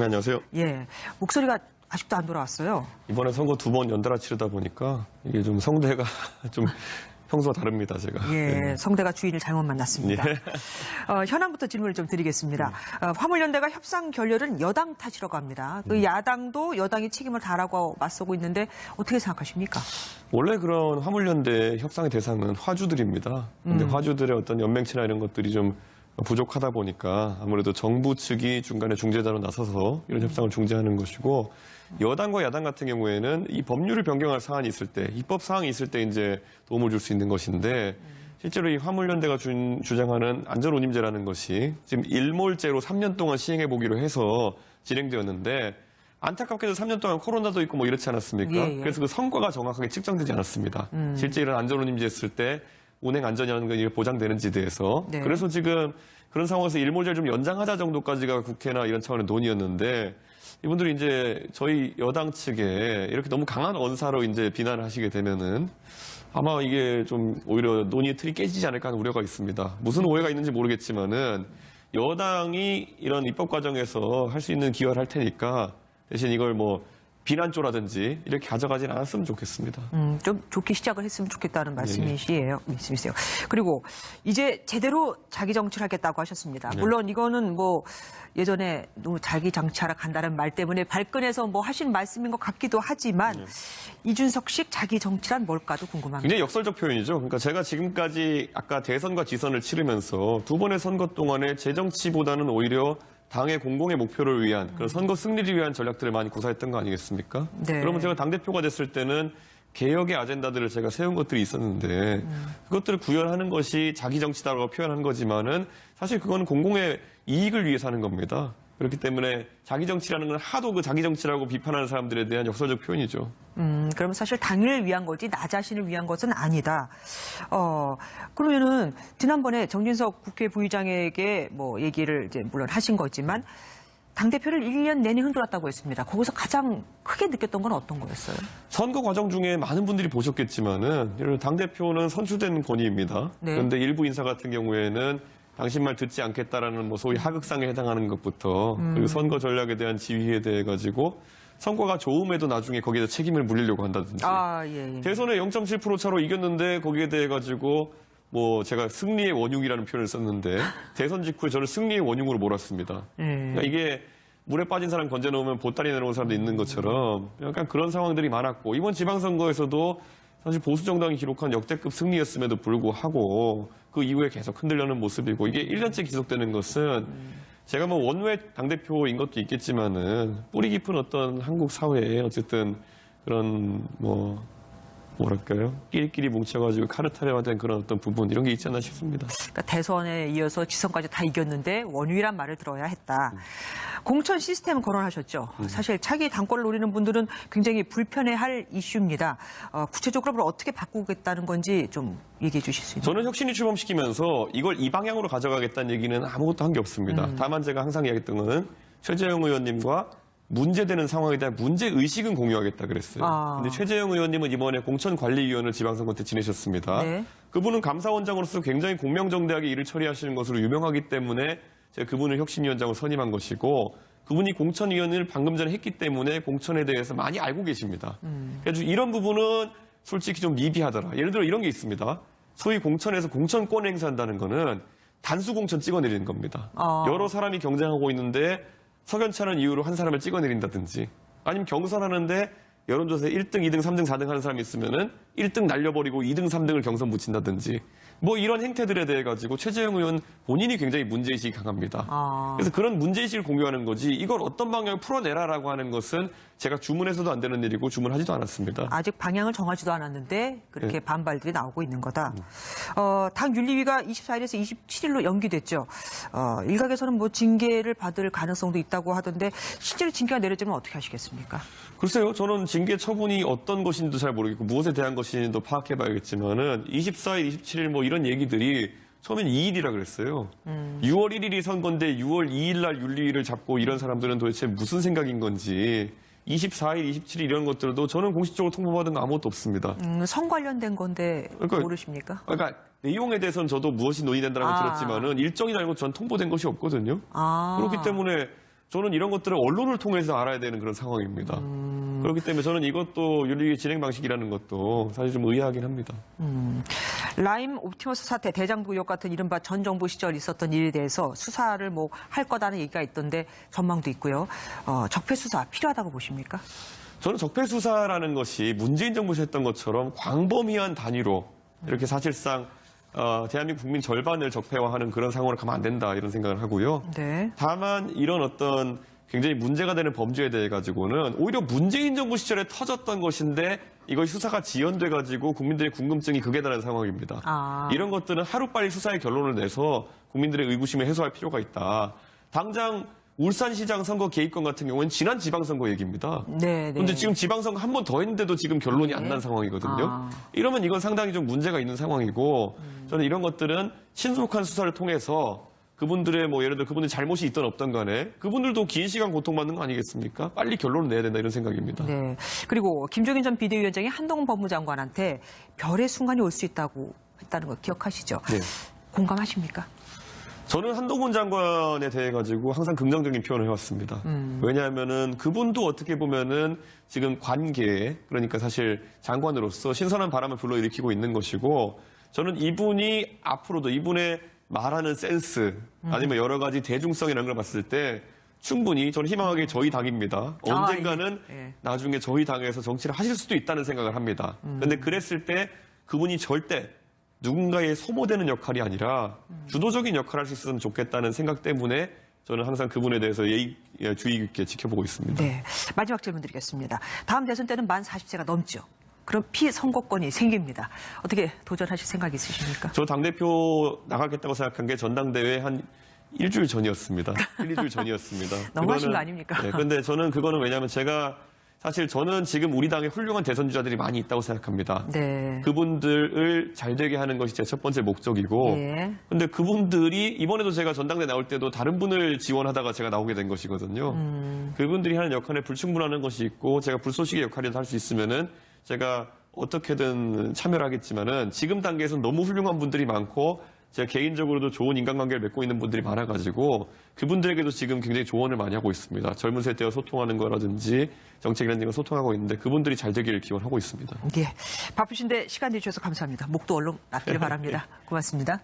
네, 안녕하세요. 예, 목소리가 아직도 안 돌아왔어요. 이번에 선거 2번 연달아 치르다 보니까 이게 좀 성대가 좀 평소와 다릅니다, 제가. 예, 네. 성대가 주인을 잘못 만났습니다. 예. 현안부터 질문을 좀 드리겠습니다. 화물연대가 협상 결렬은 여당 탓이라고 합니다. 그 야당도 여당이 책임을 다라고 맞서고 있는데 어떻게 생각하십니까? 원래 그런 화물연대 협상의 대상은 화주들입니다. 근데 화주들의 어떤 연맹체나 이런 것들이 좀 부족하다 보니까 아무래도 정부 측이 중간에 중재자로 나서서 이런 협상을 중재하는 것이고, 여당과 야당 같은 경우에는 이 법률을 변경할 사안이 있을 때, 입법 사항이 있을 때 이제 도움을 줄 수 있는 것인데, 실제로 이 화물연대가 주장하는 안전운임제라는 것이 지금 일몰제로 3년 동안 시행해 보기로 해서 진행되었는데, 안타깝게도 3년 동안 코로나도 있고 뭐 이렇지 않았습니까? 예, 예. 그래서 그 성과가 정확하게 측정되지 않았습니다. 실제 이런 안전운임제 했을 때 운행 안전이라는 게 보장되는지에 대해서. 네. 그래서 지금 그런 상황에서 일몰제를 좀 연장하자 정도까지가 국회나 이런 차원의 논의였는데, 이분들이 이제 저희 여당 측에 이렇게 너무 강한 언사로 이제 비난을 하시게 되면은 아마 이게 좀 오히려 논의의 틀이 깨지지 않을까 하는 우려가 있습니다. 무슨 오해가 있는지 모르겠지만은 여당이 이런 입법 과정에서 할 수 있는 기여를 할 테니까 대신 이걸 뭐 비난조라든지 이렇게 가져가진 않았으면 좋겠습니다. 좀 좋게 시작을 했으면 좋겠다는 말씀이세요. 그리고 이제 제대로 자기 정치를 하겠다고 하셨습니다. 네. 물론 이거는 뭐 예전에 너무 자기 정치하러 간다는 말 때문에 발끈해서 뭐 하신 말씀인 것 같기도 하지만 이준석식 자기 정치란 뭘까도 궁금합니다. 굉장히 역설적 표현이죠. 그러니까 제가 지금까지 아까 대선과 지선을 치르면서 두 번의 선거 동안에 제 정치보다는 오히려 당의 공공의 목표를 위한 그런 선거 승리를 위한 전략들을 많이 구사했던 거 아니겠습니까? 네. 그러면 제가 당대표가 됐을 때는 개혁의 아젠다들을 제가 세운 것들이 있었는데 그것들을 구현하는 것이 자기 정치다라고 표현한 거지만은 사실 그건 공공의 이익을 위해서 하는 겁니다. 그렇기 때문에 자기 정치라는 건 하도 그 자기 정치라고 비판하는 사람들에 대한 역설적 표현이죠. 그럼 사실 당을 위한 거지 나 자신을 위한 것은 아니다. 그러면은 지난번에 정진석 국회 부의장에게 뭐 얘기를 이제 물론 하신 거지만 당대표를 1년 내내 흔들었다고 했습니다. 거기서 가장 크게 느꼈던 건 어떤 거였어요? 선거 과정 중에 많은 분들이 보셨겠지만은 당대표는 선출된 권위입니다. 네. 그런데 일부 인사 같은 경우에는 당신 말 듣지 않겠다라는 뭐 소위 하극상에 해당하는 것부터 그리고 선거 전략에 대한 지휘에 대해 가지고 성과가 좋음에도 나중에 거기에다 책임을 물리려고 한다든지 예. 대선에 0.7% 차로 이겼는데 거기에 대해 가지고 뭐 제가 승리의 원흉이라는 표현을 썼는데 대선 직후에 저를 승리의 원흉으로 몰았습니다. 그러니까 이게 물에 빠진 사람 건져놓으면 보따리 내려온 사람도 있는 것처럼 약간 그런 상황들이 많았고, 이번 지방선거에서도 사실 보수 정당이 기록한 역대급 승리였음에도 불구하고 그 이후에 계속 흔들려는 모습이고, 이게 1년째 지속되는 것은 제가 뭐 원외 당대표인 것도 있겠지만은 뿌리 깊은 어떤 한국 사회에 어쨌든 그런 뭐랄까요? 끼리끼리 뭉쳐가지고 카르텔화된 그런 어떤 부분, 이런 게 있지 않나 싶습니다. 그러니까 대선에 이어서 지선까지 다 이겼는데 원유란 말을 들어야 했다. 공천 시스템 거론하셨죠. 사실 차기 당권을 노리는 분들은 굉장히 불편해할 이슈입니다. 구체적으로 그걸 어떻게 바꾸겠다는 건지 좀 얘기해 주실 수 있나요? 저는 혁신이 출범시키면서 이걸 이 방향으로 가져가겠다는 얘기는 아무것도 한 게 없습니다. 다만 제가 항상 이야기했던 거는 최재형 의원님과 문제되는 상황에 대한 문제의식은 공유하겠다 그랬어요. 근데 최재형 의원님은 이번에 공천관리위원을 지방선거 때 지내셨습니다. 네. 그분은 감사원장으로서 굉장히 공명정대하게 일을 처리하시는 것으로 유명하기 때문에 제가 그분을 혁신위원장으로 선임한 것이고, 그분이 공천위원을 방금 전에 했기 때문에 공천에 대해서 많이 알고 계십니다. 그래서 이런 부분은 솔직히 좀 미비하더라. 예를 들어 이런 게 있습니다. 소위 공천에서 공천권 행사한다는 거는 단수 공천 찍어내리는 겁니다. 여러 사람이 경쟁하고 있는데 석연찮은 이유로 한 사람을 찍어내린다든지, 아니면 경선하는데 여론조사에 1등, 2등, 3등, 4등 하는 사람이 있으면은 1등 날려버리고 2등, 3등을 경선 붙인다든지, 뭐 이런 행태들에 대해 가지고 최재형 의원 본인이 굉장히 문제의식이 강합니다. 그래서 그런 문제의식을 공유하는 거지, 이걸 어떤 방향을 풀어내라라고 하는 것은 제가 주문해서도 안 되는 일이고 주문하지도 않았습니다. 아직 방향을 정하지도 않았는데 그렇게 반발들이 나오고 있는 거다. 당 윤리위가 24일에서 27일로 연기됐죠. 일각에서는 뭐 징계를 받을 가능성도 있다고 하던데 실제로 징계가 내려지면 어떻게 하시겠습니까? 글쎄요, 저는 징계 처분이 어떤 것인지도 잘 모르겠고 무엇에 대한 것인지도 파악해봐야겠지만은 24일, 27일 뭐 이런 얘기들이 처음엔 2일이라 그랬어요. 6월 1일이 선거인데 6월 2일 날 윤리위를 잡고 이런 사람들은 도대체 무슨 생각인 건지, 24일, 27일 이런 것들도 저는 공식적으로 통보받은 거 아무것도 없습니다. 선 관련된 건데 모르십니까? 그러니까 내용에 대해서는 저도 무엇이 논의된다는 걸 들었지만은 일정이 아니고 전 통보된 것이 없거든요. 그렇기 때문에 저는 이런 것들을 언론을 통해서 알아야 되는 그런 상황입니다. 그렇기 때문에 저는 이것도 윤리위 진행 방식이라는 것도 사실 좀 의아하긴 합니다. 라임 옵티머스 사태, 대장부 의혹 같은 이른바 전 정부 시절 있었던 일에 대해서 수사를 뭐 할 거다는 얘기가 있던데 전망도 있고요. 적폐 수사 필요하다고 보십니까? 저는 적폐 수사라는 것이 문재인 정부에서 했던 것처럼 광범위한 단위로 이렇게 사실상 대한민국 국민 절반을 적폐화하는 그런 상황으로 가면 안 된다 이런 생각을 하고요. 네. 다만 이런 어떤 굉장히 문제가 되는 범죄에 대해 가지고는 오히려 문재인 정부 시절에 터졌던 것인데 이것이 수사가 지연돼 가지고 국민들의 궁금증이 극에 달하는 상황입니다. 이런 것들은 하루빨리 수사의 결론을 내서 국민들의 의구심을 해소할 필요가 있다. 당장 울산시장 선거 개입권 같은 경우는 지난 지방선거 얘기입니다. 네. 그런데 지금 지방선거 한 번 더 했는데도 지금 결론이 안 난 상황이거든요. 이러면 이건 상당히 좀 문제가 있는 상황이고 저는 이런 것들은 신속한 수사를 통해서 그분들의 뭐 예를 들어 그분들 잘못이 있던 없던 간에 그분들도 긴 시간 고통받는 거 아니겠습니까? 빨리 결론을 내야 된다 이런 생각입니다. 네. 그리고 김종인 전 비대위원장이 한동훈 법무장관한테 별의 순간이 올 수 있다고 했다는 거 기억하시죠? 네. 공감하십니까? 저는 한동훈 장관에 대해 가지고 항상 긍정적인 표현을 해왔습니다. 왜냐하면은 그분도 어떻게 보면은 지금 관계에 그러니까 사실 장관으로서 신선한 바람을 불러일으키고 있는 것이고 저는 이분이 앞으로도 이분의 말하는 센스 아니면 여러 가지 대중성이라는 걸 봤을 때 충분히 저는 희망하게 저희 당입니다. 언젠가는 예. 나중에 저희 당에서 정치를 하실 수도 있다는 생각을 합니다. 그런데 그랬을 때 그분이 절대 누군가의 소모되는 역할이 아니라 주도적인 역할을 할 수 있으면 좋겠다는 생각 때문에 저는 항상 그분에 대해서 주의 깊게 지켜보고 있습니다. 네. 마지막 질문 드리겠습니다. 다음 대선 때는 만 40세가 넘죠. 그럼 피선거권이 생깁니다. 어떻게 도전하실 생각 있으십니까? 저 당대표 나가겠다고 생각한 게 전당대회 한 일주일 전이었습니다. 1~2주일 전이었습니다. 너무하신 거 아닙니까? 네, 그런데 저는 그거는 왜냐하면 사실 저는 지금 우리 당에 훌륭한 대선주자들이 많이 있다고 생각합니다. 네. 그분들을 잘 되게 하는 것이 제 첫 번째 목적이고 예. 근데 그분들이 이번에도 제가 전당대 나올 때도 다른 분을 지원하다가 제가 나오게 된 것이거든요. 그분들이 하는 역할에 불충분하는 것이 있고 제가 불쏘시개 역할이라도 할 수 있으면은 제가 어떻게든 참여를 하겠지만은 지금 단계에서는 너무 훌륭한 분들이 많고 제가 개인적으로도 좋은 인간관계를 맺고 있는 분들이 많아가지고 그분들에게도 지금 굉장히 조언을 많이 하고 있습니다. 젊은 세대와 소통하는 거라든지 정책이라는 걸 소통하고 있는데 그분들이 잘 되기를 기원하고 있습니다. 예. 바쁘신데 시간 내주셔서 감사합니다. 목도 얼른 낫기를 바랍니다. 고맙습니다.